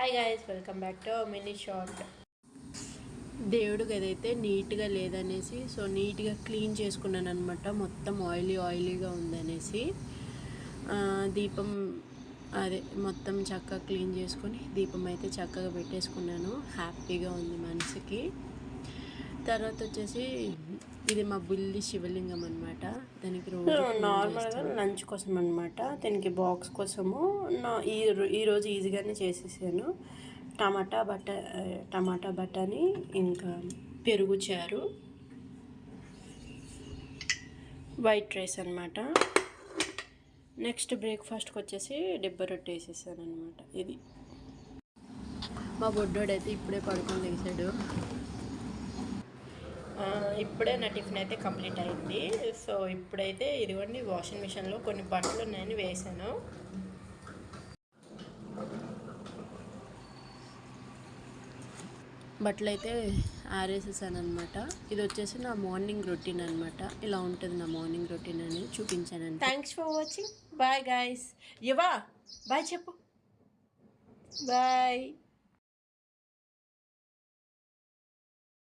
Hi guys, welcome back to mini short. దేవుడు గదైతే నీట్గా లేదనేసి నీట్గా క్లీన్ చేసుకున్నాను అనమాట. మొత్తం ఆయిలీగా ఉందనేసి దీపం మొత్తం చక్కగా క్లీన్ చేసుకొని దీపం అయితే చక్కగా పెట్టేసుకున్నాను. హ్యాపీగా ఉంది మనసుకి. తర్వాత వచ్చేసి ఇది మా బుల్లి శివలింగం అనమాట. దానికి రోజు నార్మల్గా లంచ్ కోసం అనమాట. దానికి బాక్స్ కోసము ఈరోజు ఈజీగానే చేసేసాను. టమాటా బటాని ఇంకా పెరుగు చారు, వైట్ రైస్ అనమాట. నెక్స్ట్ బ్రేక్ఫాస్ట్కి వచ్చేసి డెబ్బ రొట్టె వేసేసాను అనమాట. ఇది మా బొడ్డోడైతే ఇప్పుడే పడుకొని లేచాడు. ఇప్పుడే నా టిఫిన్ అయితే కంప్లీట్ అయింది. ఇప్పుడైతే ఇదిగోండి వాషింగ్ మిషన్లో కొన్ని బట్టలు ఉన్నాయని వేసాను. బట్టలు అయితే ఆరేసేసాను అనమాట. ఇది వచ్చేసి నా మార్నింగ్ రొటీన్ అనమాట. ఇలా ఉంటుంది నా మార్నింగ్ రొటీన్ అని చూపించాను. Thanks for watching. Bye guys. Bye చెప్పు. బాయ్.